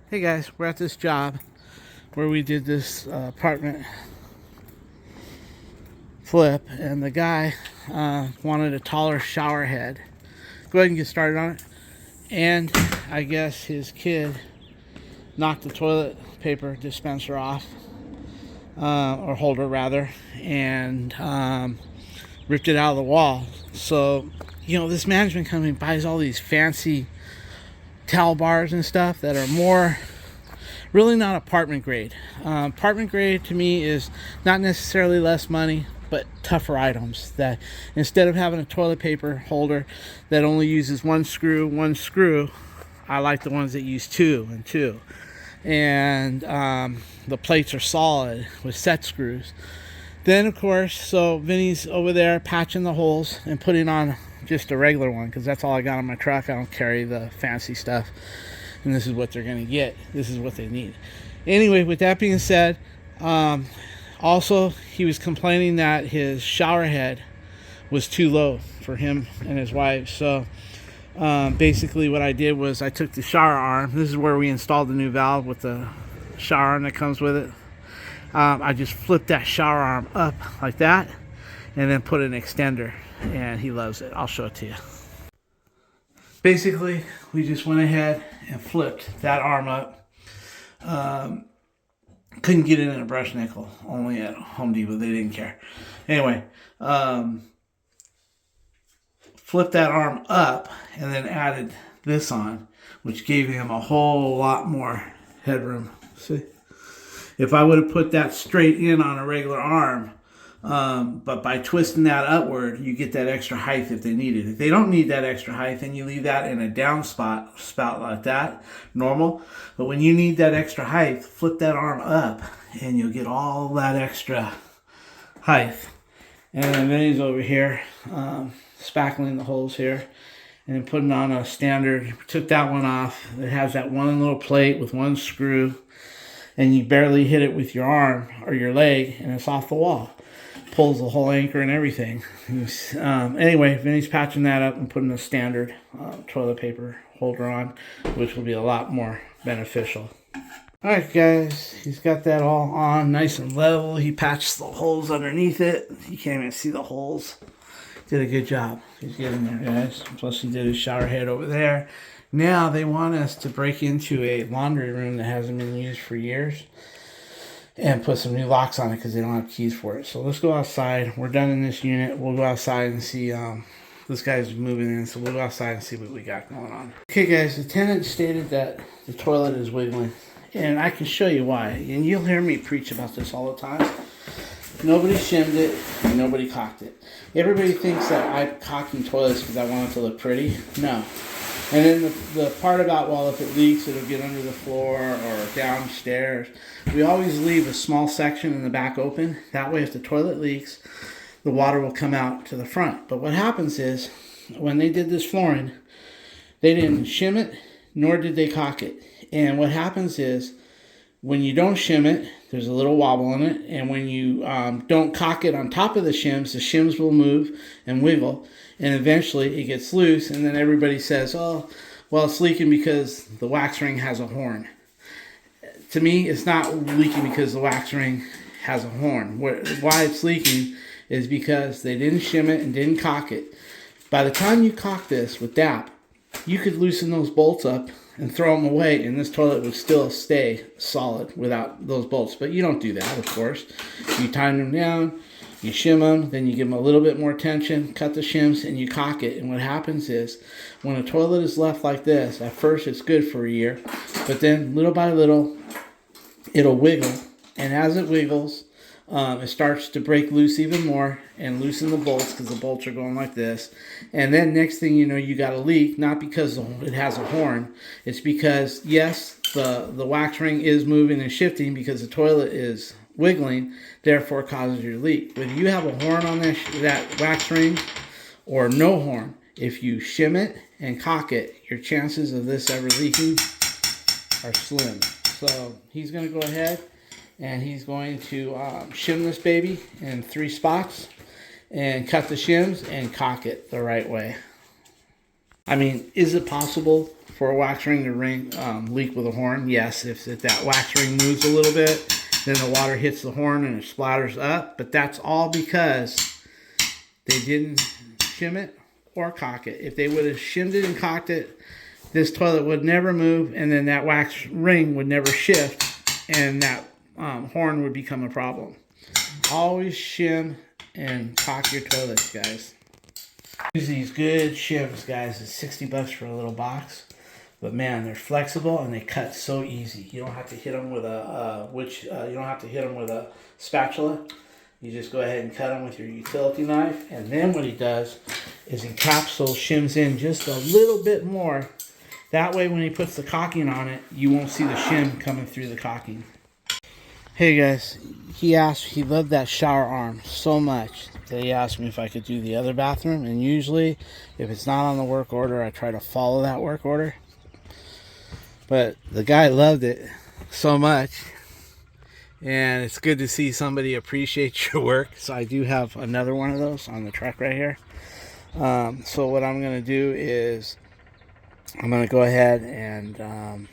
Hey guys, we're at this job where we did this apartment flip, and the guy wanted a taller shower head. Go ahead and get started on it. And I guess his kid knocked the toilet paper dispenser off, or holder rather, and ripped it out of the wall. So, this management company buys all these fancy towel bars and stuff that are more really not apartment grade. Apartment grade to me is not necessarily less money, but tougher items. That instead of having a toilet paper holder that only uses one screw, I like the ones that use two and two. And the plates are solid with set screws. Then, of course, so Vinny's over there patching the holes and putting on just a regular one because that's all I got on my truck. I don't carry the fancy stuff. And this is what they're going to get. This is what they need. Anyway, with that being said, also, he was complaining that his shower head was too low for him and his wife. So, basically what I did was I took the shower arm. This is where we installed the new valve with the shower arm that comes with it. I just flipped that shower arm up like that and then put an extender, and he loves it. I'll show it to you. Basically, we just went ahead and flipped that arm up. Couldn't get it in a brush nickel, only at Home Depot. They didn't care. Anyway, flipped that arm up and then added this on, which gave him a whole lot more headroom. See? If I would have put that straight in on a regular arm, but by twisting that upward, you get that extra height if they need it. If they don't need that extra height, then you leave that in a down spout like that, normal. But when you need that extra height, flip that arm up, and you'll get all that extra height. And then he's over here, spackling the holes here, and putting on a standard. Took that one off. It has that one little plate with one screw, and you barely hit it with your arm or your leg, and it's off the wall. Pulls the whole anchor and everything. Anyway, Vinny's patching that up and putting a standard toilet paper holder on, which will be a lot more beneficial. Alright guys, he's got that all on nice and level. He patched the holes underneath it. You can't even see the holes. Did a good job. He's getting there, guys. Plus he did his shower head over there. Now they want us to break into a laundry room that hasn't been used for years and put some new locks on it because they don't have keys for it. So let's go outside. We're done in this unit. We'll go outside and see. This guy's moving in, so we'll go outside and see what we got going on. Okay, guys, the tenant stated that the toilet is wiggling, and I can show you why. And you'll hear me preach about this all the time. Nobody shimmed it, and nobody caulked it. Everybody thinks that I'm caulking toilets because I want it to look pretty. No. And then the part about, well, if it leaks, it'll get under the floor or downstairs. We always leave a small section in the back open. That way, if the toilet leaks, the water will come out to the front. But what happens is, when they did this flooring, they didn't shim it, nor did they caulk it. And what happens is, when you don't shim it, there's a little wobble in it. And when you don't caulk it on top of the shims will move and wiggle. And eventually it gets loose. And then everybody says, oh, well, it's leaking because the wax ring has a horn. To me, it's not leaking because the wax ring has a horn. Why it's leaking is because they didn't shim it and didn't caulk it. By the time you caulk this with DAP, you could loosen those bolts up and throw them away, and this toilet would still stay solid without those bolts. But you don't do that, of course. You tighten them down, you shim them, then you give them a little bit more tension, cut the shims, and you caulk it. And what happens is, when a toilet is left like this, at first it's good for a year, but then little by little, it'll wiggle. And as it wiggles, it starts to break loose even more and loosen the bolts because the bolts are going like this. And then next thing you know, you got a leak, not because it has a horn. It's because, yes, the wax ring is moving and shifting because the toilet is wiggling, therefore causes your leak. Whether you have a horn on that wax ring or no horn, if you shim it and caulk it, your chances of this ever leaking are slim. So he's going to go ahead and he's going to shim this baby in 3 spots and cut the shims and caulk it the right way. I mean, is it possible for a wax ring to leak with a horn? Yes, if that wax ring moves a little bit, then the water hits the horn and it splatters up. But that's all because they didn't shim it or cock it. If they would have shimmed it and cocked it, this toilet would never move, and then that wax ring would never shift, and that horn would become a problem. Always shim and cock your toilets, guys. Use these good shims, guys. It's 60 bucks for a little box, but man, they're flexible and they cut so easy. You don't have to hit them with a spatula. You just go ahead and cut them with your utility knife, and then what he does is he shims in just a little bit more. That way, when he puts the caulking on it, you won't see the shim coming through the caulking. Hey guys, he loved that shower arm so much that he asked me if I could do the other bathroom. And usually, if it's not on the work order, I try to follow that work order. But the guy loved it so much, and it's good to see somebody appreciate your work. So I do have another one of those on the truck right here. So what I'm going to do is I'm going to go ahead and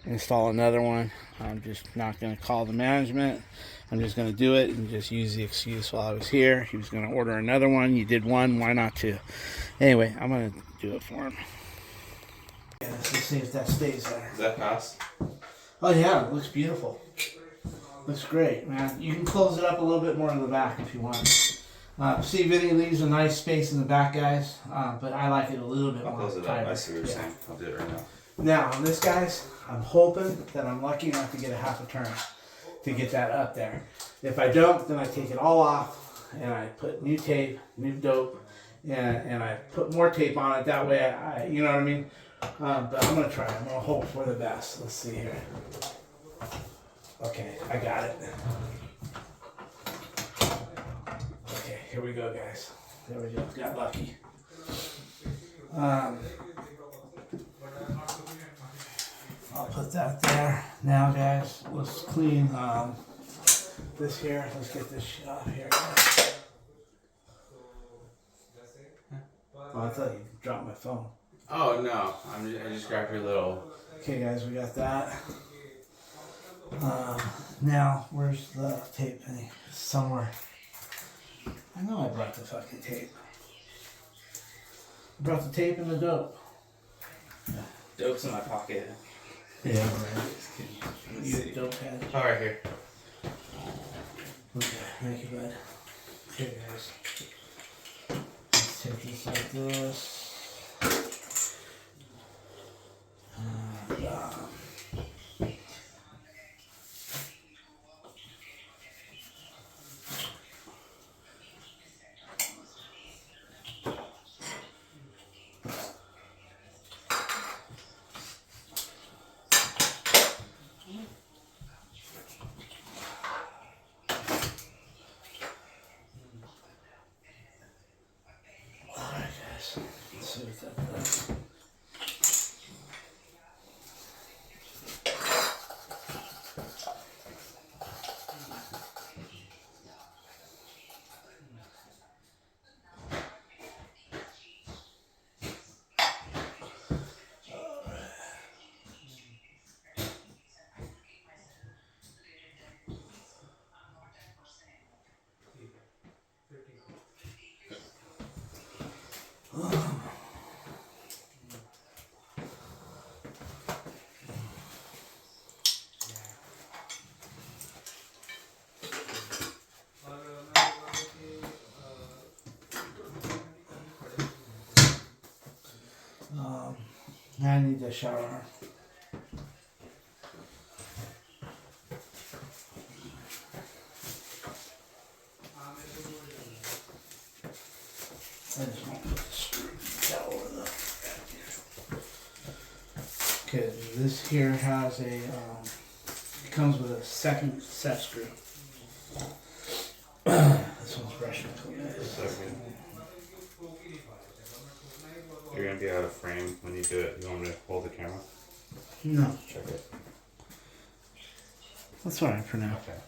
install another one. I'm just not going to call the management. I'm just going to do it and just use the excuse while I was here. He was going to order another one. You did one, why not two? Anyway, I'm going to do it for him. Yeah, let's see if that stays there. Does that pass? Oh yeah, it looks beautiful. Looks great, man. You can close it up a little bit more in the back if you want. See, Vinny leaves a nice space in the back, guys, but I like it a little bit more. I'll close it up. I see what you're saying. I'll do it right now. Now, on this, guys, I'm hoping that I'm lucky enough to get a half a turn to get that up there. If I don't, then I take it all off and I put new tape, new dope, and I put more tape on it. That way, you know what I mean? But I'm going to try. I'm going to hope for the best. Let's see here. Okay, I got it. Okay, here we go, guys. There we go. Got lucky. I'll put that there. Now, guys, let's clean this here. Let's get this shit off here. Oh, I thought you dropped my phone. Oh, no. I just grabbed your little... Okay, guys, we got that. Now, where's the tape, Penny? It's somewhere. I know I brought the fucking tape. I brought the tape and the dope. Dope's in my pocket. Yeah, right. Just kidding. You dope head. Oh, right here. Okay, thank you, bud. Okay, guys. Let's take this like this. Let's see what that does. I need the shower. I just want to put the screw down over the. Okay, this here has a. It comes with a second set screw. This one's brushing until You're going to be out of frame when you do it. You want me to hold the camera? No. Check it. That's alright for now. Okay.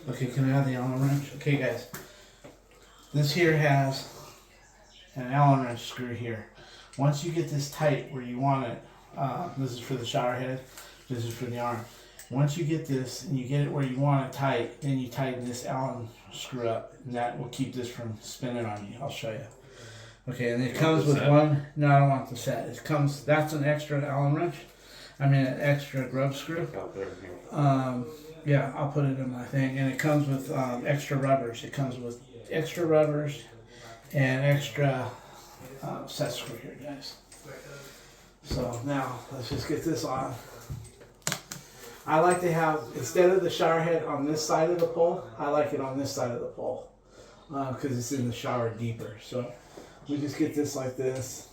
Okay, can I have the Allen wrench? Okay, guys. This here has an Allen wrench screw here. Once you get this tight where you want it, this is for the shower head, this is for the arm. Once you get this and you get it where you want it tight, then you tighten this Allen screw up, and that will keep this from spinning on you. I'll show you. Okay, and it comes with one. No, I don't want the set. It comes. That's an extra Allen wrench. I mean, an extra grub screw. Yeah, I'll put it in my thing, and it comes with extra rubbers. It comes with extra rubbers and extra set screw here, guys. So now let's just get this on. I like to have, instead of the shower head on this side of the pole, I like it on this side of the pole because it's in the shower deeper. So we just get this like this.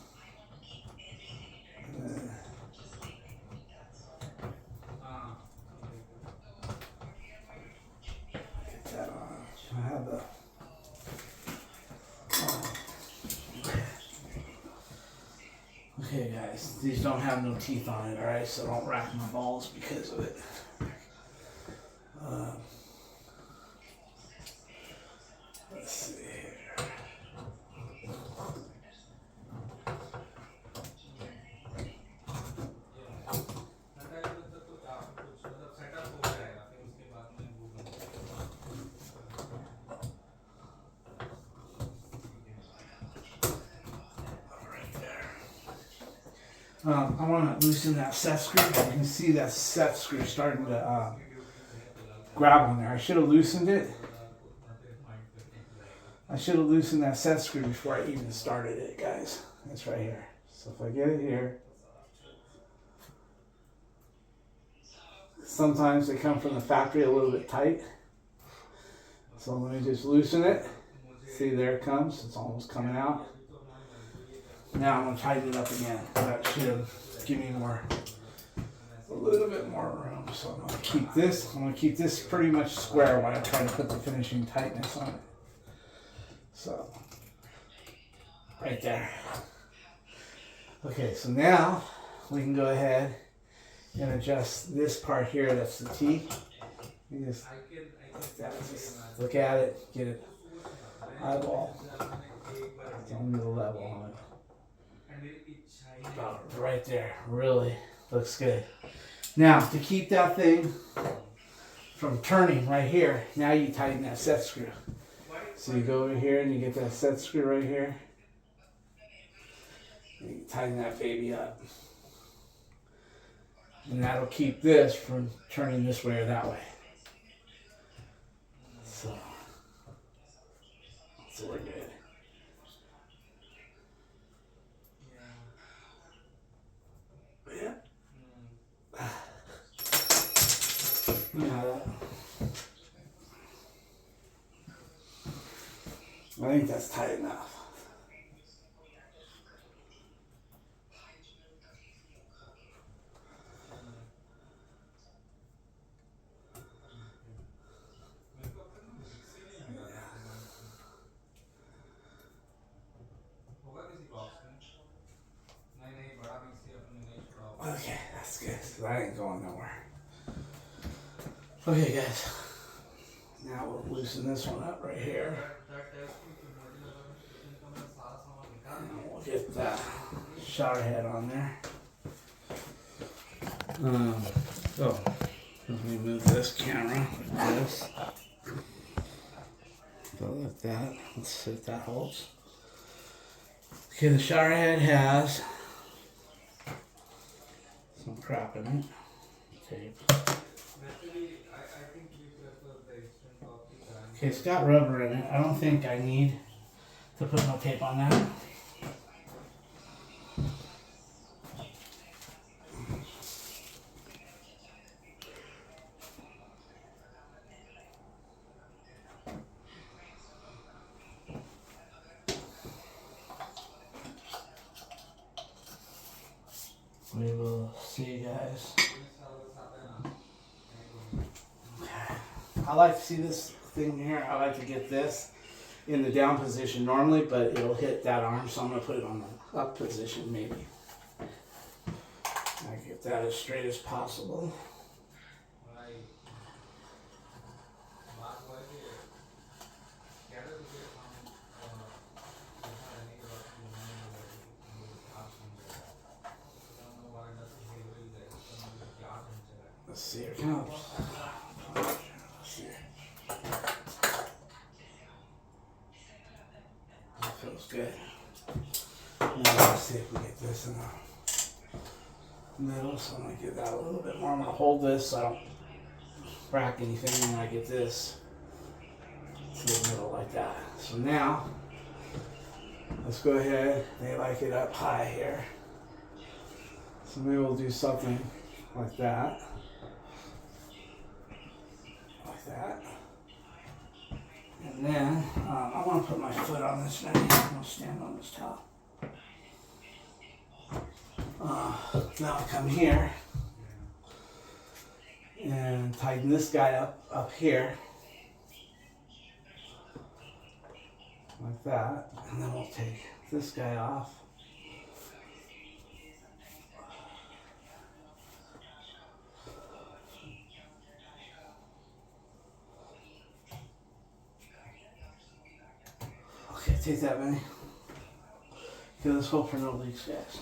Get that on. I have the. Okay, guys, these don't have no teeth on it, alright? So don't rack my balls because of it. Let's see here. I want to loosen that set screw. You can see that set screw starting to grab on there. I should have loosened it. I should have loosened that set screw before I even started it, guys. It's right here. So if I get it here, sometimes they come from the factory a little bit tight. So let me just loosen it. See, there it comes. It's almost coming out. Now I'm going to tighten it up again. That should give me a little bit more room. So I'm going to keep this. I'm going to keep this pretty much square while I try to put the finishing tightness on it. So, right there. Okay, so now we can go ahead and adjust this part here. That's the T. You just look at it, get it eyeball. Tell me the level on it. About right there. Really looks good. Now, to keep that thing from turning right here, now you tighten that set screw. So you go over here and you get that set screw right here. And you tighten that baby up. And that'll keep this from turning this way or that way. So we're good. Yeah. I think that's tight enough. Okay, that's good. So that ain't going nowhere. Okay, guys. Now we'll loosen this one up right here. And we'll get that shower head on there. So let me move this camera like this. Go like that. Let's see if that holds. Okay, the shower head has some crap in it. Tape. Okay, it's got rubber in it. I don't think I need to put no tape on that. We will see, guys. I like to see this thing here. I like to get this in the down position normally, but it'll hit that arm, so I'm going to put it on the up position maybe. I get that as straight as possible. Let's see here. Let's see. That feels good. Now let's see if we get this in the middle. So I'm gonna give that a little bit more. I'm gonna hold this so I don't crack anything, and I get this to the middle like that. So now let's go ahead. They like it up high here. So maybe we'll do something like that. Like that. And then I want to put my foot on this thing. I'm going to stand on this towel. Now I'll come here and tighten this guy up here. Like that. And then we'll take this guy off. Okay, take that, Benny. Okay, let's hope for no leaks, guys.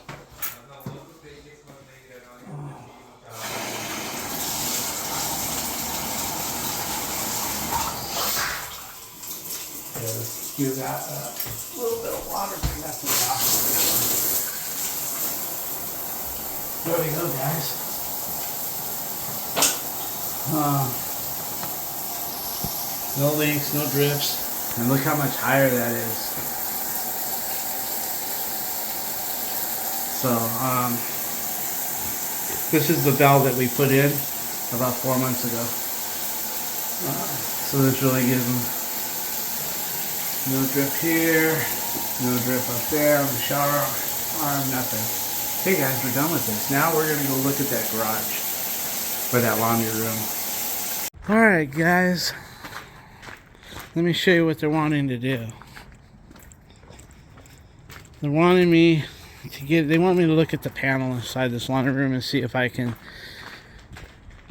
Okay, let's give that a little bit of water. Bring that to the top. There we go, guys. No leaks, no drips. And look how much higher that is. So, this is the valve that we put in about 4 months ago. So this really gives them no drip here, no drip up there on the shower arm, nothing. Hey guys, we're done with this. Now we're gonna go look at that garage for that laundry room. Alright guys. Let me show you what they're wanting to do. They're wanting me to they want me to look at the panel inside this laundry room and see if I can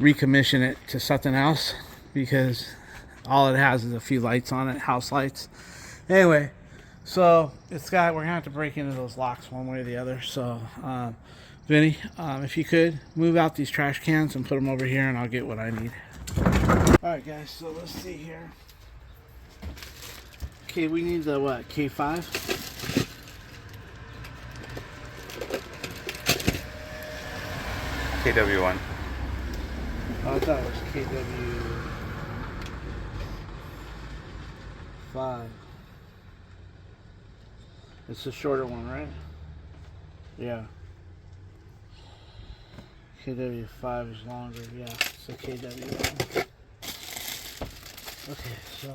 recommission it to something else, because all it has is a few lights on it, house lights. Anyway, so we're gonna have to break into those locks one way or the other. So, Vinny, if you could move out these trash cans and put them over here, and I'll get what I need. All right, guys. So let's see here. Okay, we need the what? K5. KW1. Oh, I thought it was KW5. It's the shorter one, right? Yeah. KW5 is longer. Yeah, so KW1. Okay, so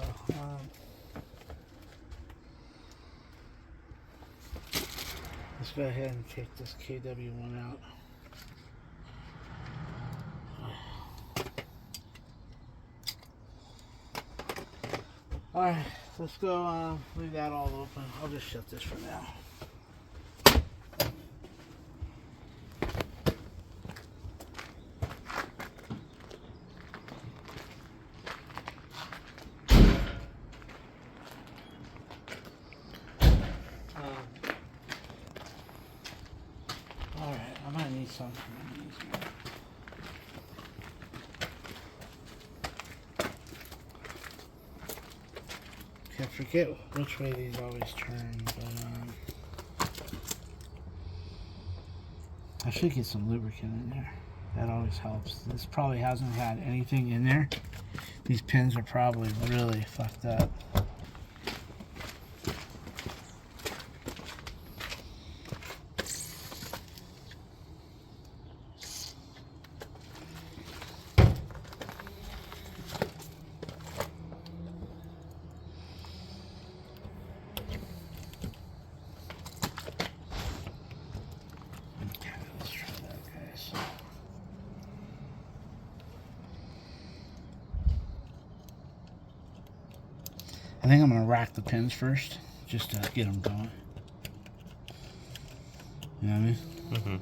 let's go ahead and take this KW1 out. Alright, let's go leave that all open. I'll just shut this for now. Alright, I might need something from these. I forget which way these always turn, but I should get some lubricant in there. That always helps. This probably hasn't had anything in there. These pins are probably really fucked up. I think I'm going to rack the pins first, just to get them going. You know what I mean? Mm-hmm.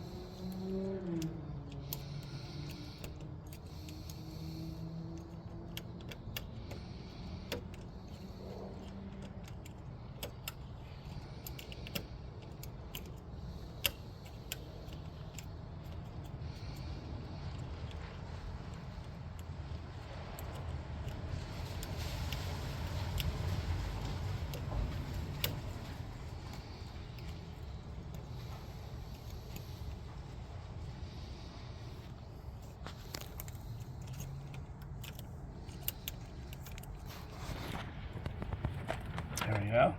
you go.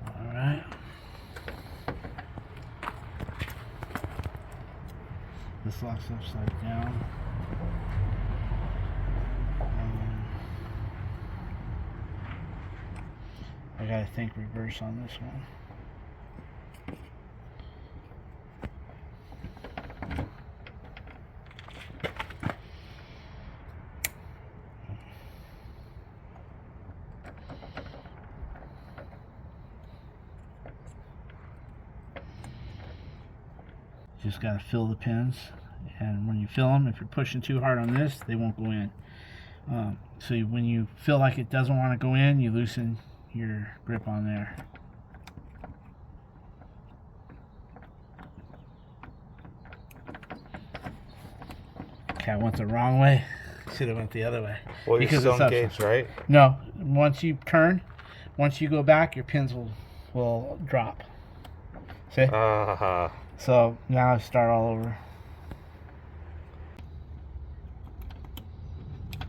All right. This locks upside down. I gotta think reverse on this one. Just got to fill the pins, and when you fill them, if you're pushing too hard on this, they won't go in. So when you feel like it doesn't want to go in, you loosen your grip on there. Okay, I went the wrong way. Should have went the other way. Well, you're still engaged, right? No, once you turn, once you go back, your pins will drop. See? So now I start all over.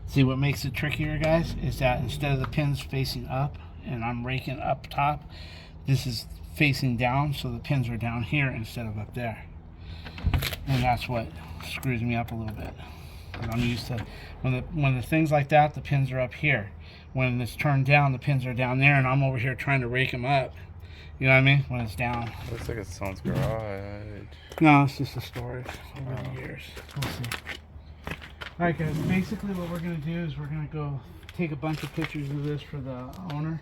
See, what makes it trickier, guys, is that instead of the pins facing up and I'm raking up top, this is facing down, so the pins are down here instead of up there. And that's what screws me up a little bit. I'm used to when the things like that, the pins are up here. When it's turned down, the pins are down there, and I'm over here trying to rake them up. You know what I mean? When it's down. Looks like it's someone's garage. No, it's just a storage over the years. We'll see. Alright guys, basically what we're going to do is we're going to go take a bunch of pictures of this for the owner.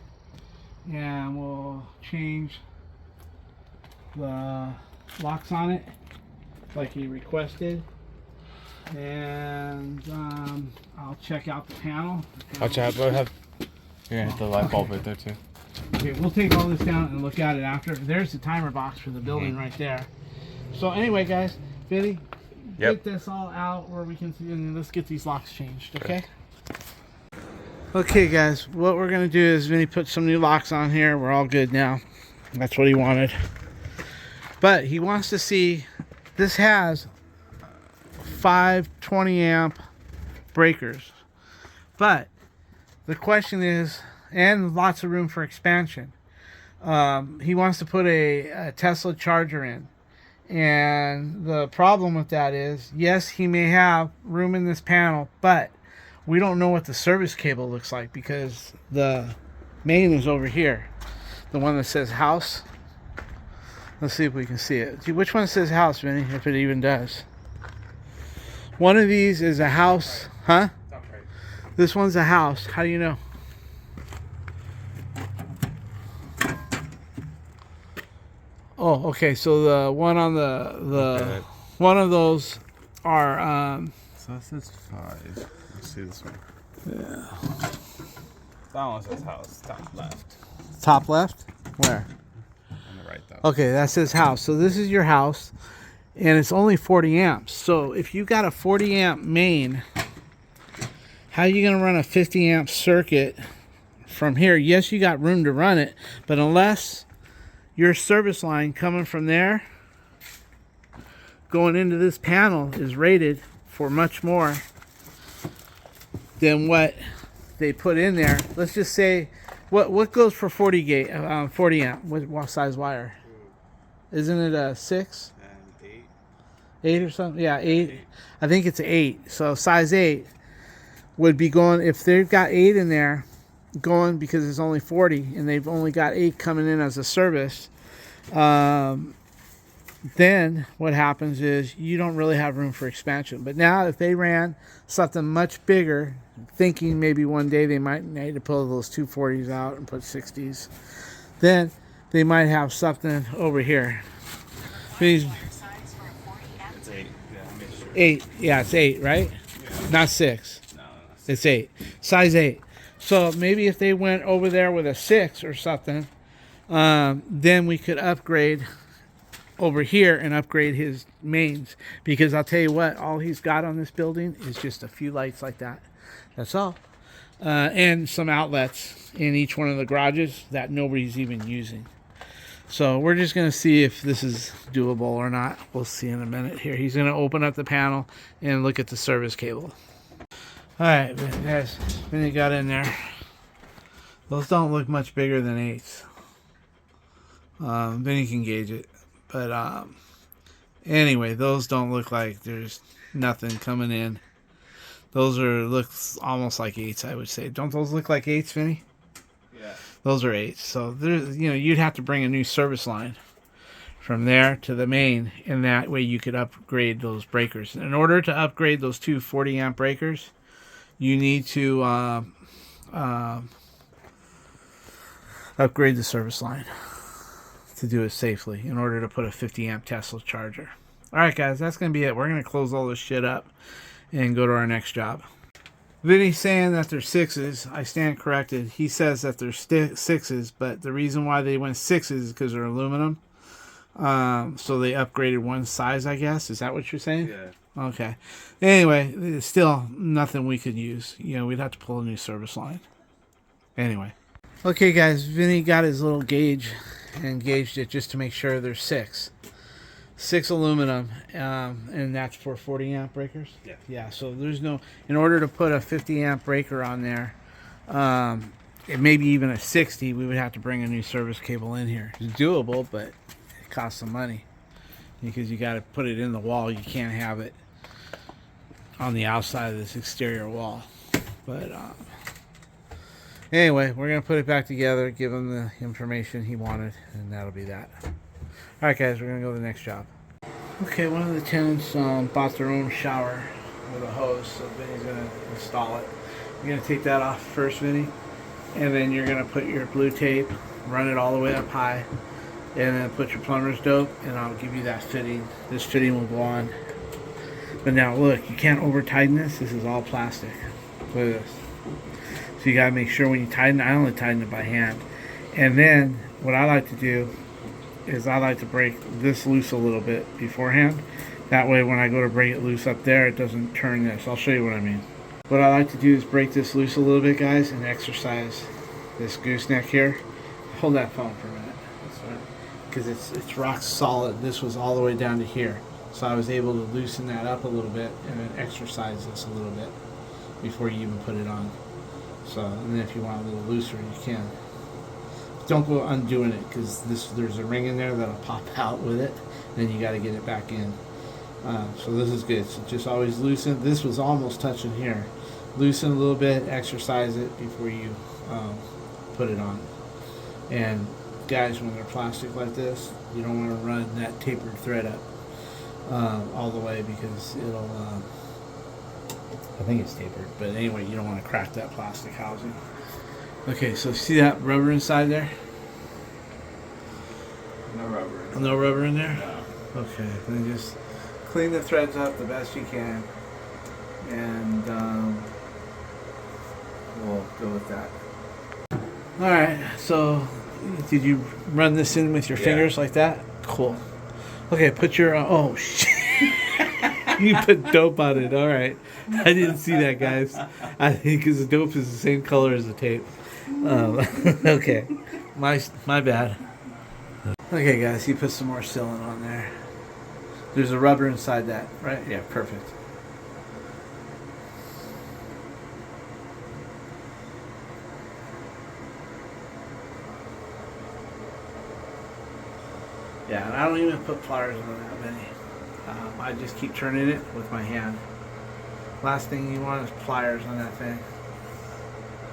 And we'll change the locks on it like he requested. And I'll check out the panel. Watch out, go ahead. You're gonna hit the light bulb right there too. Okay, we'll take all this down and look at it after. There's the timer box for the building right there. So anyway, guys, Vinny, get this all out where we can see, and let's get these locks changed, okay? Okay, guys, what we're going to do is Vinny put some new locks on here. We're all good now. That's what he wanted. But he wants to see, this has 5 20 amp breakers. But the question is, and lots of room for expansion. He wants to put a Tesla charger in. And the problem with that is, yes, he may have room in this panel, but we don't know what the service cable looks like because the main is over here. The one that says house. Let's see if we can see it. See, which one says house, Vinny, if it even does? One of these is a house, huh? This one's a house. How do you know? Oh, okay. So the one on the one of those are so this is 5. Let's see this one. Yeah. That one says house, top left. Top left? Where? On the right though. Okay, that says house. So this is your house, and it's only 40 amps. So if you got a 40 amp main, how are you going to run a 50 amp circuit from here? Yes, you got room to run it, but unless your service line coming from there going into this panel is rated for much more than what they put in there. Let's just say what goes for 40 amp, what size wire? Isn't it a 6 and 8 or something? Yeah, 8. I think it's 8. So size 8 would be going, if they've got 8 in there going, because it's only 40 and they've only got 8 coming in as a service, then what happens is you don't really have room for expansion. But now if they ran something much bigger, thinking maybe one day they might need to pull those 240s out and put 60s, then they might have something over here. It's 8. Yeah, 8. Yeah, it's 8, right? Yeah. Not 6. No, it's 8. Size 8. So maybe if they went over there with a 6 or something, then we could upgrade over here and upgrade his mains. Because I'll tell you what, all he's got on this building is just a few lights like that. That's all. And some outlets in each one of the garages that nobody's even using. So we're just going to see if this is doable or not. We'll see in a minute here. He's going to open up the panel and look at the service cable. Alright, guys, when he got in there, Those don't look much bigger than 8s. Then you can gauge it. But anyway, those don't look like there's nothing coming in. Those looks almost like 8s, I would say. Don't those look like 8s, Vinny? Yeah. Those are 8s. So there's, you'd have to bring a new service line from there to the main, and that way you could upgrade those breakers. In order to upgrade those two 40 amp breakers, you need to upgrade the service line to do it safely in order to put a 50 amp Tesla charger. All right, guys, that's going to be it. We're going to close all this shit up and go to our next job. Vinny's saying that they're 6s. I stand corrected. He says that they're 6s, but the reason why they went 6s is because they're aluminum. So they upgraded one size, I guess. Is that what you're saying? Yeah. Okay. Anyway, it's still nothing we could use. We'd have to pull a new service line. Anyway. Okay, guys. Vinny got his little gauge and gauged it just to make sure they're 6. 6 aluminum, and that's for 40 amp breakers? Yeah. Yeah, so there's no... In order to put a 50 amp breaker on there, maybe even a 60, we would have to bring a new service cable in here. It's doable, but it costs some money. Because you got to put it in the wall. You can't have it on the outside of this exterior wall. But anyway, we're going to put it back together, give him the information he wanted, and that'll be that. Alright, guys, we're going to go to the next job. Okay, one of the tenants bought their own shower with a hose, so Vinny's going to install it. You're going to take that off first, Vinny, and then you're going to put your blue tape, run it all the way up high, and then put your plumber's dope, and I'll give you that fitting. This fitting will go on. But now, look, you can't over-tighten this. This is all plastic. Look at this. So you got to make sure when you tighten, I only tighten it by hand. And then, what I like to do is I like to break this loose a little bit beforehand. That way when I go to break it loose up there, it doesn't turn this. I'll show you what I mean. What I like to do is break this loose a little bit, guys, and exercise this gooseneck here. Hold that phone for a minute. Because it's rock solid. This was all the way down to here. So I was able to loosen that up a little bit and then exercise this a little bit before you even put it on. So, and then if you want a little looser, you can. Don't go undoing it because there's a ring in there that'll pop out with it. Then you got to get it back in. So this is good. So just always loosen. This was almost touching here. Loosen a little bit, exercise it before you put it on. And guys, when they're plastic like this, you don't want to run that tapered thread up all the way because it'll I think it's tapered, but anyway, you don't want to crack that plastic housing. Okay, so see that rubber inside there? No rubber. No rubber in there? No. Okay, then just clean the threads up the best you can, and we'll go with that. Alright, so did you run this in with your fingers like that? Cool. Okay, put your... oh, shit. You put dope on it. Alright. I didn't see that, guys. I think because the dope is the same color as the tape. Okay. My bad. Okay, guys, you put some more sealant on there. There's a rubber inside that, right? Yeah, perfect. Yeah, and I don't even put pliers on that many. I just keep turning it with my hand. Last thing you want is pliers on that thing.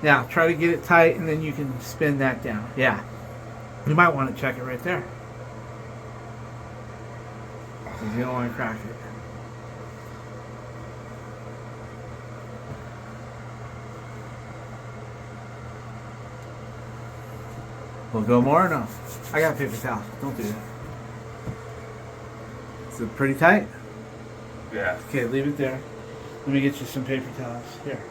Now, try to get it tight and then you can spin that down. Yeah. You might want to check it right there. Because you don't want to crack it. We'll go more or no? I got paper towel. Don't do that. Is it pretty tight? Yeah. Okay, leave it there. Let me get you some paper towels. Here.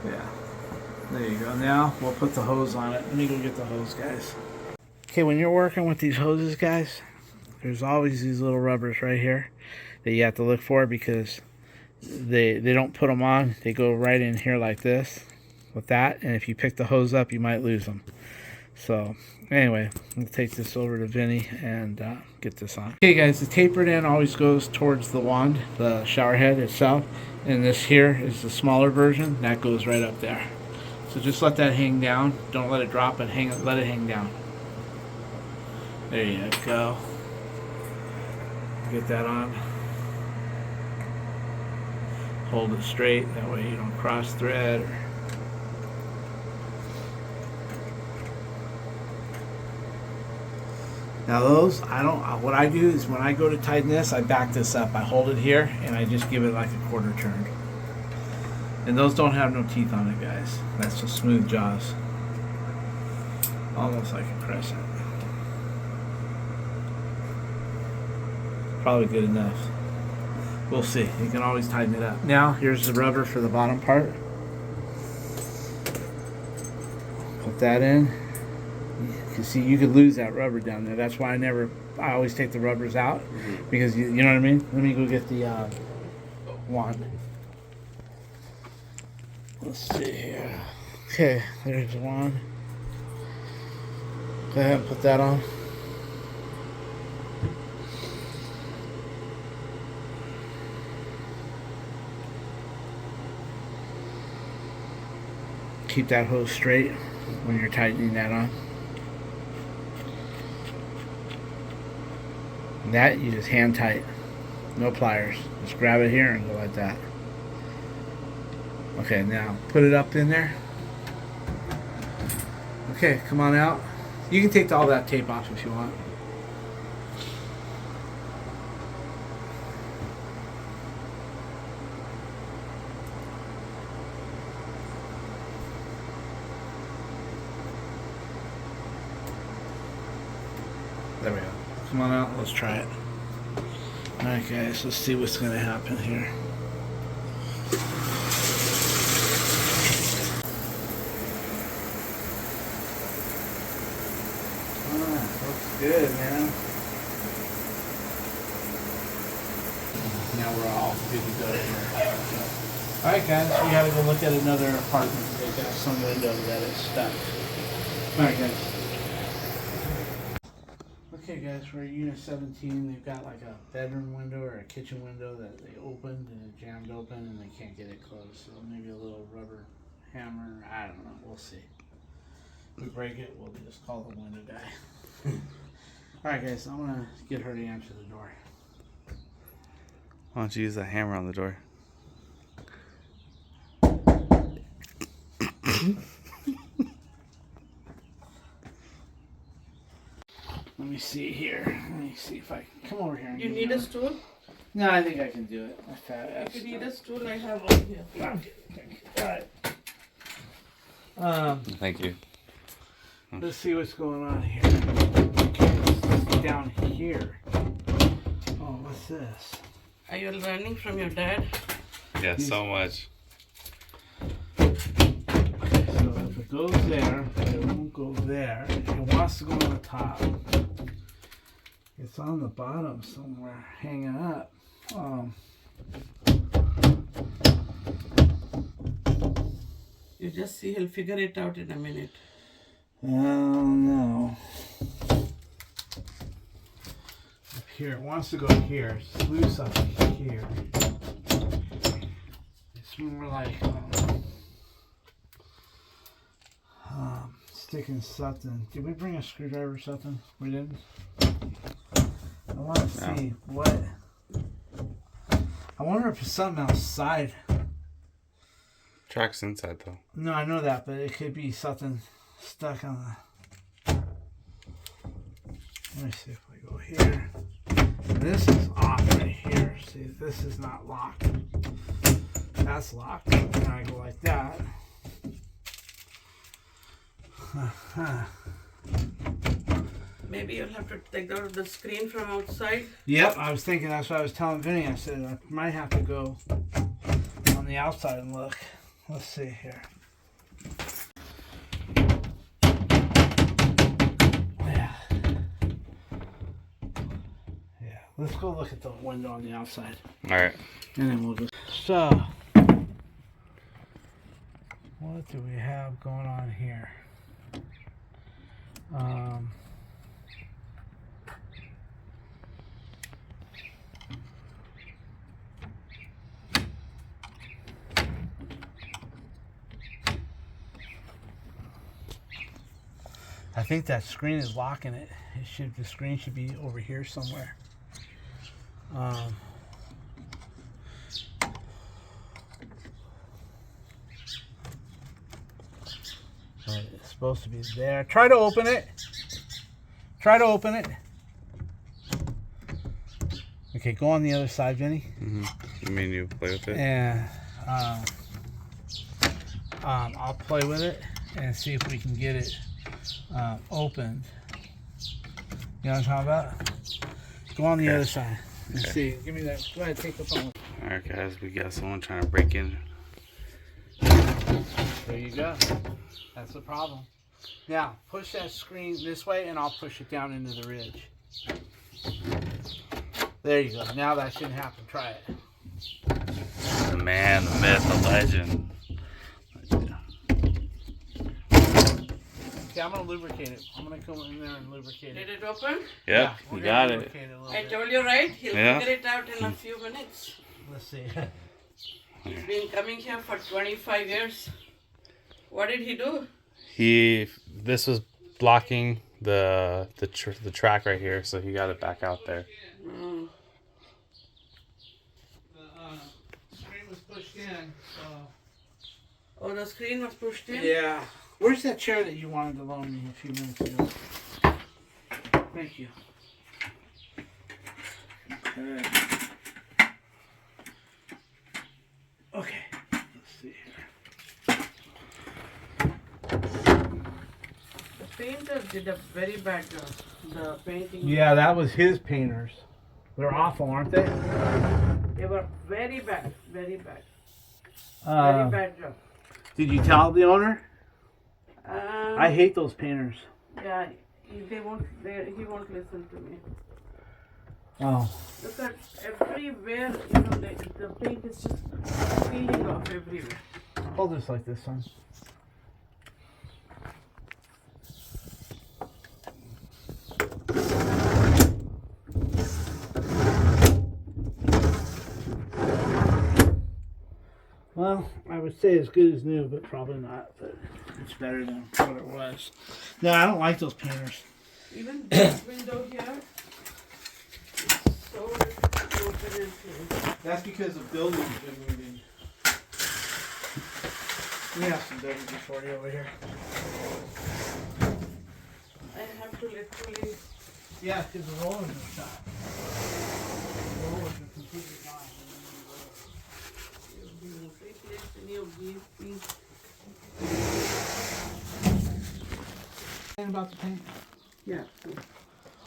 Yeah. There you go. Now we'll put the hose on it. Let me go get the hose, guys. Okay, when you're working with these hoses, guys, there's always these little rubbers right here that you have to look for because they don't put them on. They go right in here like this with that, and if you pick the hose up, you might lose them. So anyway, we'll take this over to Vinny and get this on. Okay guys, the tapered end always goes towards the wand, the shower head itself. And this here is the smaller version. That goes right up there. So just let that hang down. Don't let it drop, but let it hang down. There you go. Get that on. Hold it straight. That way you don't cross thread. Now those, what I do is when I go to tighten this, I back this up. I hold it here and I just give it like a quarter turn. And those don't have no teeth on it, guys. That's just smooth jaws. Almost like a crescent. Probably good enough. We'll see. You can always tighten it up. Now, here's the rubber for the bottom part. Put that in. You see, you could lose that rubber down there. That's why I always take the rubbers out. Because, you know what I mean? Let me go get the wand. Let's see here. Okay, there's the wand. Go ahead and put that on. Keep that hose straight when you're tightening that on. That you just hand tight, no pliers. Just grab it here and go like that. Okay, now put it up in there. Okay, come on out. You can take all that tape off if you want. There we go. Come on out, let's try it. Alright guys, let's see what's gonna happen here. Looks good, man. Now we're all good to go here. Alright guys, we gotta go look at another apartment. They got some window that is stuck. Alright guys. Okay guys, we're at unit 17. They've got like a bedroom window or a kitchen window that they opened and it jammed open and they can't get it closed. So maybe a little rubber hammer, I don't know, we'll see. If we break it, we'll just call the window guy. Alright guys, I'm gonna get her to answer the door. Why don't you use the hammer on the door? Let me see here. Let me see if I can come over here. And You need a stool? No, I think I can do it. If you need a stool, I have one here. Alright. Thank you. Let's see what's going on here. Okay, down here. Oh, what's this? Are you learning from your dad? Yeah, so much. Okay, so if it goes there, it won't go there. It wants to go on the top. It's on the bottom somewhere, hanging up. You just see, he'll figure it out in a minute. No. Up here, it wants to go here. It's loose up here. It's more like sticking something. Did we bring a screwdriver or something? We didn't? I want to see what. I wonder if it's something outside. Track's inside though. No, I know that, but it could be something stuck on the. Let me see if I go here. This is off right here. See, this is not locked. That's locked. And I go like that. Maybe you'll have to take out the screen from outside. Yep, I was thinking that's what I was telling Vinny. I said I might have to go on the outside and look. Let's see here. Yeah. Yeah. Let's go look at the window on the outside. Alright. And then we'll just. So, what do we have going on here? I think that screen is locking it. The screen should be over here somewhere. But it's supposed to be there. Try to open it. Try to open it. Okay, go on the other side, Vinny. You mean you play with it? And I'll play with it and see if we can get it opened. You know what I'm talking about? Go on the other side and see. Give me that. Go ahead, take the phone. Alright guys, we got someone trying to break in. There you go. That's the problem. Now, push that screen this way and I'll push it down into the ridge. There you go. Now that shouldn't happen. Try it. The man, the myth, the legend. Okay, I'm going to lubricate it. I'm going to come in there and lubricate it. Did it open? Yep, you got it. I told you, right? He'll Yeah. figure it out in a few minutes. Let's see. He's been coming here for 25 years. What did he do? This was blocking the track right here, so he got it back out there. Mm. The screen was pushed in, so... Oh, the screen was pushed in? Yeah. Where's that chair that you wanted to loan me a few minutes ago? Thank you. Okay. Let's see here. The painter did a very bad job. The painting. Yeah, that was his painters. They're awful, aren't they? They were very bad. Very bad. Uh, Very bad job. Did you tell the owner? I hate those painters. Yeah, he won't listen to me. Oh. Look at everywhere, the paint is just peeling off everywhere. Hold this like this, son. Well, I would say as good as new, but probably not. But it's better than what it was. No, I don't like those painters. Even this window here, it's so difficult to open and close. That's because the building's been moving. We have some WD-40 over here. I have to literally. Yeah, because the rollers are shot. The rollers are completely gone. Replace any of these things. Anything about the paint? Yeah.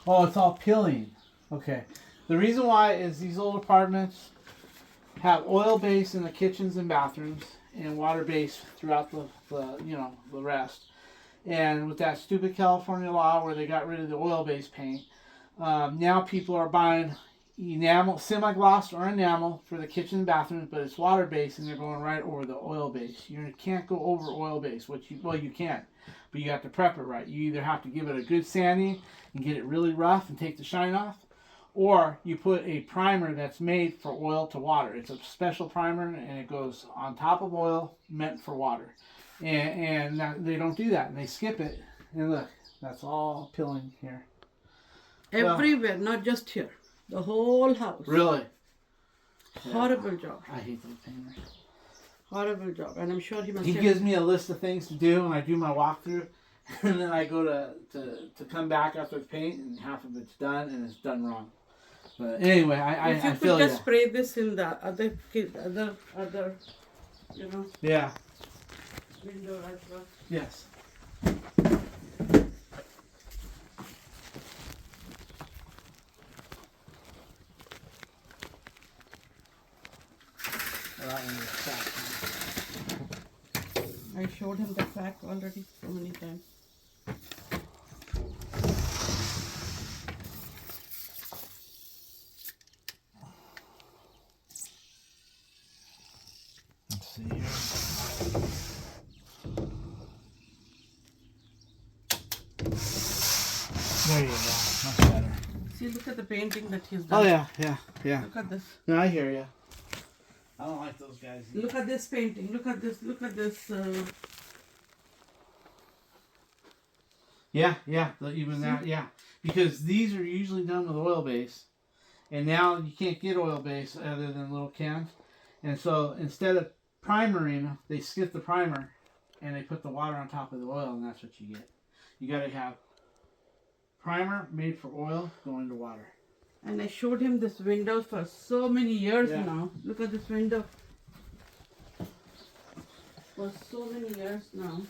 Oh, it's all peeling. Okay. The reason why is these old apartments have oil base in the kitchens and bathrooms and water base throughout the rest. And with that stupid California law where they got rid of the oil based paint, now people are buying enamel, semi-gloss or enamel for the kitchen and bathrooms, but it's water based and they're going right over the oil base. You can't go over oil base, you can, but you have to prep it right. You either have to give it a good sanding and get it really rough and take the shine off, or you put a primer that's made for oil to water. It's a special primer and it goes on top of oil meant for water. And they don't do that and they skip it. And look, that's all peeling here. Everywhere, not just here. The whole house. Really? Horrible job. I hate those painters. Horrible job. And I'm sure he must He have... gives me a list of things to do and I do my walkthrough. And then I go to come back after the paint and half of it's done and it's done wrong. But anyway, I If you feel could just you. spray this in the other, Yeah. window as well. Yes. That one was cracked. I showed him the crack already so many times. Let's see here. There you go. Much better. See, look at the painting that he's done. Oh yeah. Look at this. No, I hear you. I don't like those guys either. Look at this painting. Look at this. Yeah, even that, yeah. Because these are usually done with oil base. And now you can't get oil base other than little cans. And so instead of primering them, they skip the primer and they put the water on top of the oil, and that's what you get. You got to have primer made for oil going to water. And I showed him this window for so many years now. Look at this window. For so many years now.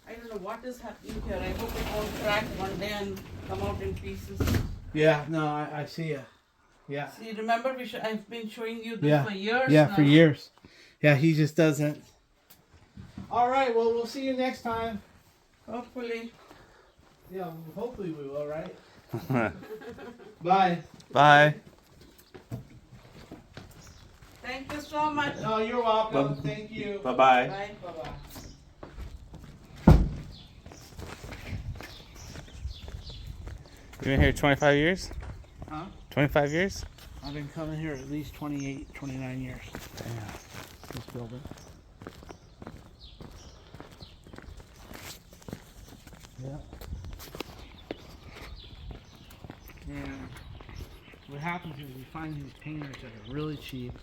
I don't know what is happening here. I hope it won't crack one day and come out in pieces. Yeah, no, I see you. Yeah. See, remember I've been showing you this for years now. Yeah, for years. Yeah, he just doesn't. All right, well, we'll see you next time. Hopefully. Yeah, hopefully we will, right? Bye. Bye. Thank you so much. Oh, you're welcome. Thank you. Bye-bye. Bye. Bye-bye. You been here 25 years? Huh? 25 years? I've been coming here at least 28, 29 years. Damn. This building. Yeah. And what happens is we find these painters that are really cheap,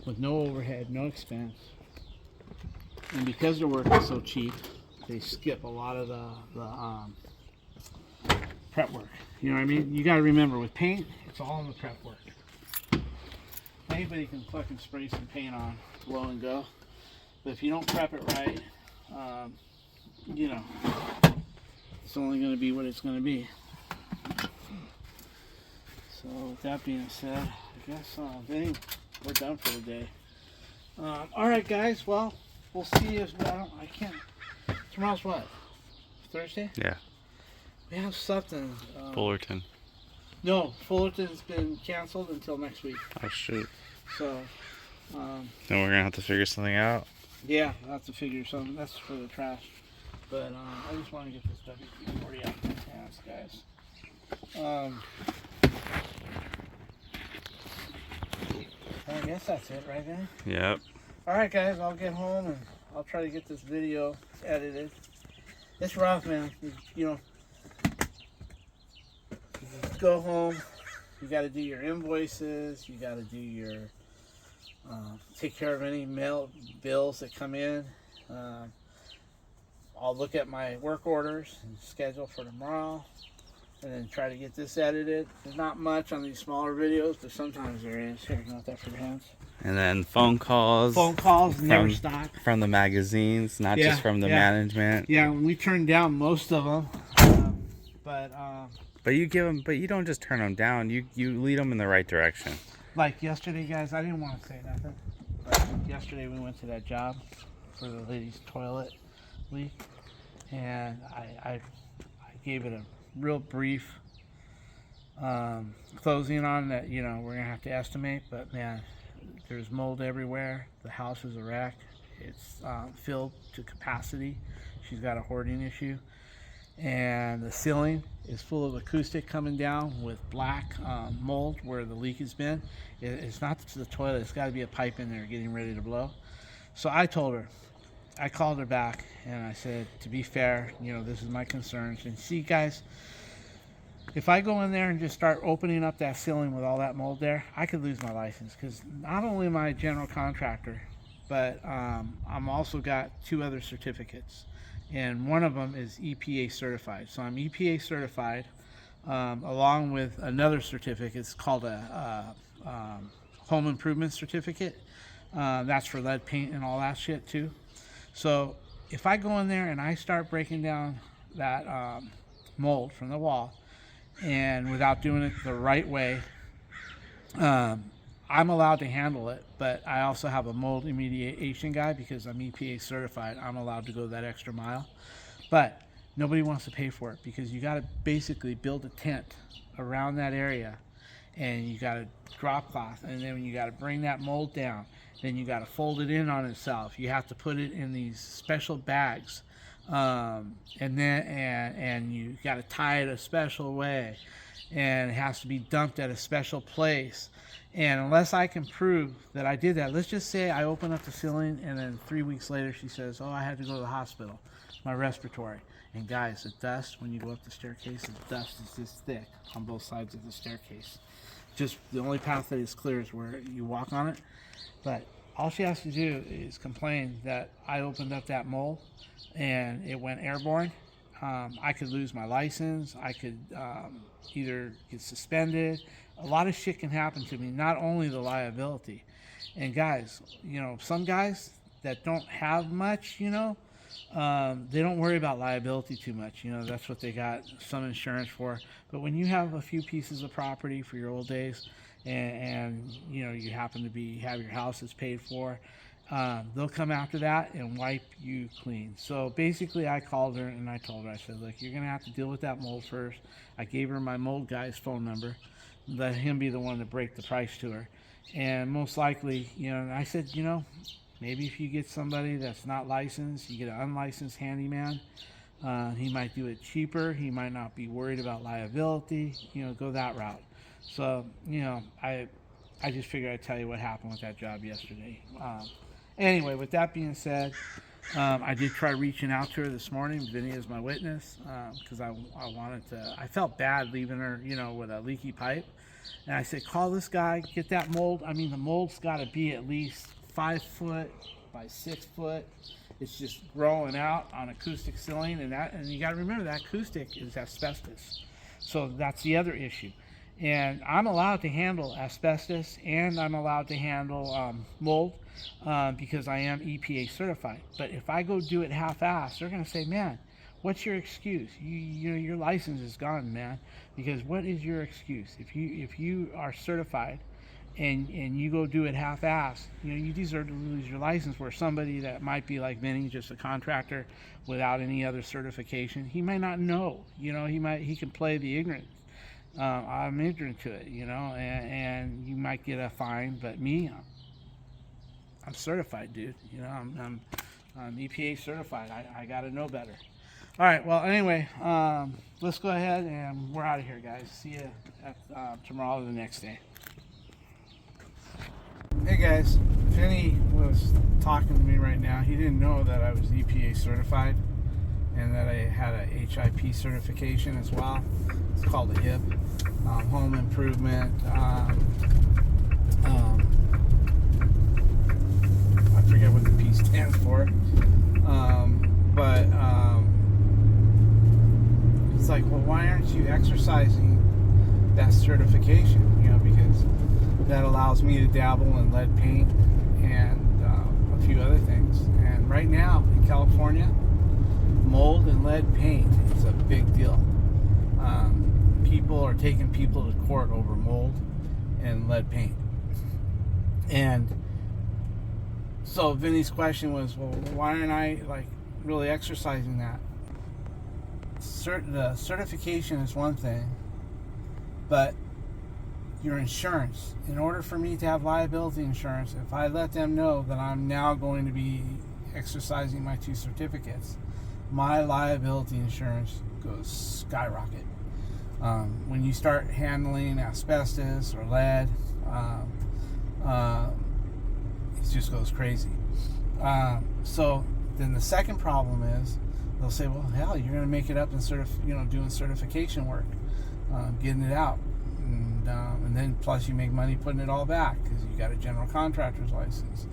with no overhead, no expense. And because their work is so cheap, they skip a lot of the prep work. You know what I mean? You got to remember, with paint, it's all in the prep work. Anybody can fucking spray some paint on, blow and go. But if you don't prep it right, you know, it's only going to be what it's going to be. So with that being said, I guess anyway, we're done for the day. All right, guys. Well, we'll see if I can't. Tomorrow's what? Thursday? Yeah. We have something. Fullerton. No, Fullerton's been canceled until next week. Oh, shoot. So, Then we're going to have to figure something out. yeah, I'll have to figure something. That's for the trash. But I just want to get this WD-40 out of my pants, guys. I guess that's it, right, guys? Yep. All right, guys, I'll get home and I'll try to get this video edited. It's rough, man. You know, you go home, you got to do your invoices, you got to do your take care of any mail bills that come in. I'll look at my work orders and schedule for tomorrow, and then try to get this edited. There's not much on these smaller videos, but sometimes there is. Here, got that for your hands. And then phone calls. Phone calls never stop. From the magazines, not just from the management. Yeah, we turned down most of them, But you give them, but you don't just turn them down. You lead them in the right direction. like yesterday, guys, I didn't want to say nothing. But yesterday we went to that job for the ladies' toilet leak, and I gave it a real brief closing on that. You know, we're gonna have to estimate, but man, there's mold everywhere. The house is a wreck. It's filled to capacity. She's got a hoarding issue, and the ceiling is full of acoustic coming down with black mold where the leak has been. It's not to the toilet. It's got to be a pipe in there getting ready to blow. So I told her, I called her back and I said, to be fair, you know, this is my concerns. And see, guys, if I go in there and just start opening up that ceiling with all that mold there, I could lose my license, because not only am I a general contractor, but I'm also got 2 other certificates, and one of them is EPA certified. So I'm EPA certified, along with another certificate. It's called a home improvement certificate. That's for lead paint and all that shit too. So if I go in there and I start breaking down that mold from the wall, and without doing it the right way, I'm allowed to handle it, but I also have a mold remediation guy because I'm EPA certified. I'm allowed to go that extra mile, but nobody wants to pay for it, because you got to basically build a tent around that area, and you got to drop cloth, and then you got to bring that mold down, then you got to fold it in on itself. You have to put it in these special bags, and you got to tie it a special way, and it has to be dumped at a special place. And unless I can prove that I did that, let's just say I open up the ceiling and then 3 weeks later she says, oh, I had to go to the hospital, my respiratory. And guys, the dust, when you go up the staircase, the dust is this thick on both sides of the staircase. Just the only path that is clear is where you walk on it. But all she has to do is complain that I opened up that mold and it went airborne. I could lose my license. I could either get suspended. A lot of shit can happen to me, not only the liability. And guys, you know, some guys that don't have much, you know, they don't worry about liability too much. You know, that's what they got some insurance for. But when you have a few pieces of property for your old days, and you know, you happen to have your house is paid for, they'll come after that and wipe you clean. So basically, I called her and I told her, I said, look, you're gonna have to deal with that mold first. I gave her my mold guy's phone number, let him be the one to break the price to her, and most likely, you know, and I said, you know, maybe if you get somebody that's not licensed, you get an unlicensed handyman, he might do it cheaper. He might not be worried about liability. You know, go that route. So, you know, I just figured I'd tell you what happened with that job yesterday. Anyway, with that being said, I did try reaching out to her this morning. Vinny is my witness, because I wanted to. I felt bad leaving her, you know, with a leaky pipe. And I said, call this guy, get that mold. I mean, the mold's got to be at least 5 foot by 6 foot. It's just growing out on acoustic ceiling, and you got to remember that acoustic is asbestos. So that's the other issue. And I'm allowed to handle asbestos, and I'm allowed to handle mold, because I am EPA certified. But if I go do it half-assed, they're going to say, man, what's your excuse? You know, your license is gone, man. Because what is your excuse? If you are certified and you go do it half-assed, you know, you deserve to lose your license. Where somebody that might be like Vinny, just a contractor without any other certification, he might not know. You know, he can play the ignorant. I'm ignorant to it, you know, and you might get a fine. But me, I'm certified, dude. You know, I'm EPA certified. I got to know better. All right. Well, anyway, let's go ahead and we're out of here, guys. See you tomorrow or the next day. Hey guys, Vinny was talking to me right now. He didn't know that I was EPA certified and that I had a HIP certification as well. It's called a HIP, Home Improvement. I forget what the P stands for, but it's like, well, why aren't you exercising that certification? You know, because that allows me to dabble in lead paint and a few other things. And right now in California, mold and lead paint is a big deal. People are taking people to court over mold and lead paint. And so Vinny's question was, well, why aren't I like really exercising that? The certification is one thing, but your insurance, in order for me to have liability insurance, if I let them know that I'm now going to be exercising my 2 certificates, my liability insurance goes skyrocket. When you start handling asbestos or lead, it just goes crazy. So then the second problem is, they'll say, well, hell, you're going to make it up in doing certification work, getting it out. And then plus you make money putting it all back because you got a general contractor's license.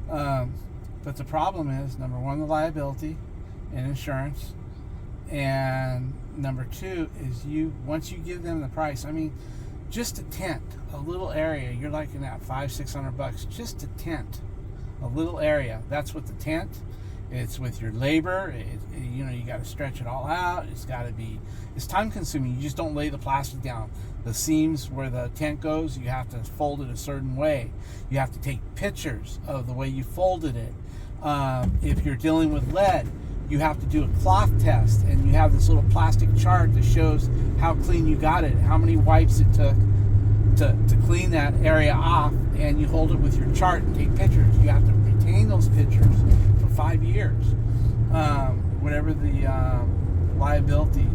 But the problem is, number one, the liability and insurance, and number 2 is once you give them the price. I mean, just a tent, a little area, you're looking at $500-600 just a tent, a little area. That's what the tent. It's with your labor. You know, you got to stretch it all out. It's time consuming. You just don't lay the plastic down. The seams where the tent goes, you have to fold it a certain way. You have to take pictures of the way you folded it. If you're dealing with lead, you have to do a cloth test, and you have this little plastic chart that shows how clean you got it, how many wipes it took to clean that area off, and you hold it with your chart and take pictures. You have to retain those pictures for 5 years. Whatever the liability,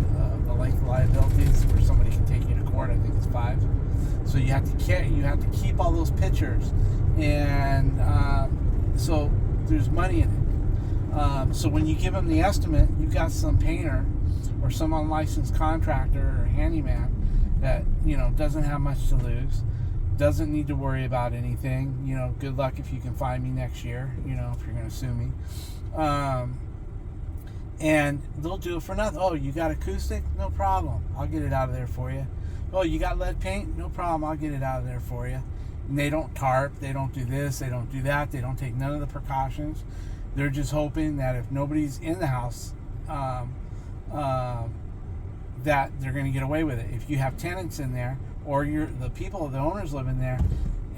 the length of liability is where somebody can take you to court, I think it's 5. So you have to keep all those pictures, and so there's money in it. So when you give them the estimate, you've got some painter or some unlicensed contractor or handyman that, you know, doesn't have much to lose, doesn't need to worry about anything. You know, good luck if you can find me next year, you know, if you're going to sue me. And they'll do it for nothing. Oh, you got acoustic? No problem. I'll get it out of there for you. Oh, you got lead paint? No problem. I'll get it out of there for you. And they don't tarp. They don't do this. They don't do that. They don't take none of the precautions. They're just hoping that if nobody's in the house, that they're going to get away with it. If you have tenants in there, or the people, the owners live in there,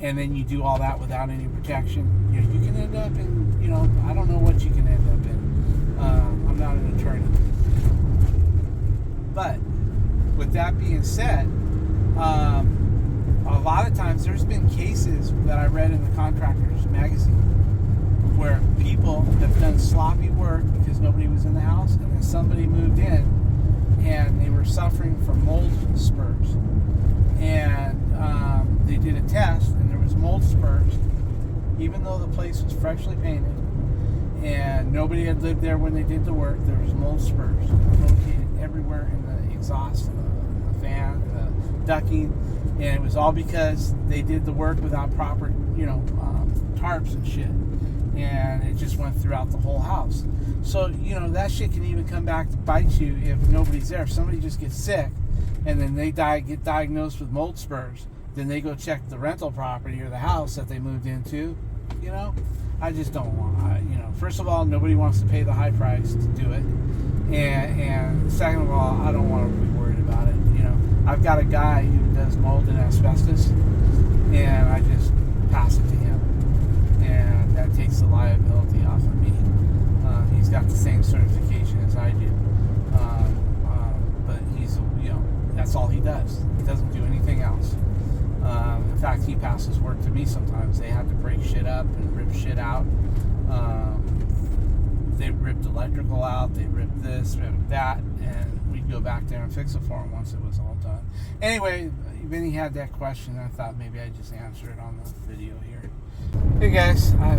and then you do all that without any protection, you know, you can end up in, you know, I don't know what you can end up in. I'm not an attorney. But with that being said, a lot of times there's been cases that I read in the Contractors magazine where people have done sloppy work because nobody was in the house, and then somebody moved in and they were suffering from mold spurs. And they did a test and there was mold spurs, even though the place was freshly painted and nobody had lived there when they did the work. There was mold spurs located everywhere in the exhaust, the fan, the ducting, and it was all because they did the work without proper, you know, tarps and shit, and it just went throughout the whole house. So, you know, that shit can even come back to bite you if nobody's there. If somebody just gets sick and then they get diagnosed with mold spurs, then they go check the rental property or the house that they moved into. You know, I just don't want, you know, first of all, nobody wants to pay the high price to do it, and second of all, I don't want to be worried about it. You know, I've got a guy who does mold and asbestos, and I just pass it to him, and that takes the liability off of me. He's got the same certification as I do, but he's, you know, that's all he does. He doesn't do anything else. In fact, he passes work to me sometimes. They have to break shit up and rip shit out. They ripped electrical out, they ripped this, ripped that, and we'd go back there and fix it for him once it was all done. Anyway, Vinny had that question, and I thought maybe I'd just answer it on the video here. Hey guys, I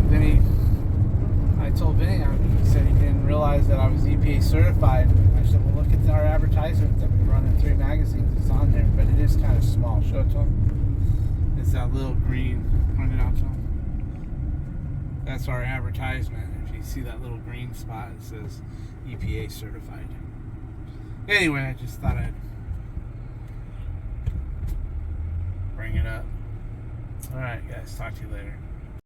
told Vinny, he said he didn't realize that I was EPA certified. I said, well, look at our advertisement that we run in 3 magazines. It's on there, but it is kind of small. Show it to him. It's that little green. Point it out to him. That's our advertisement. If you see that little green spot, it says EPA certified. Anyway, I just thought I'd bring it up. Alright guys, talk to you later.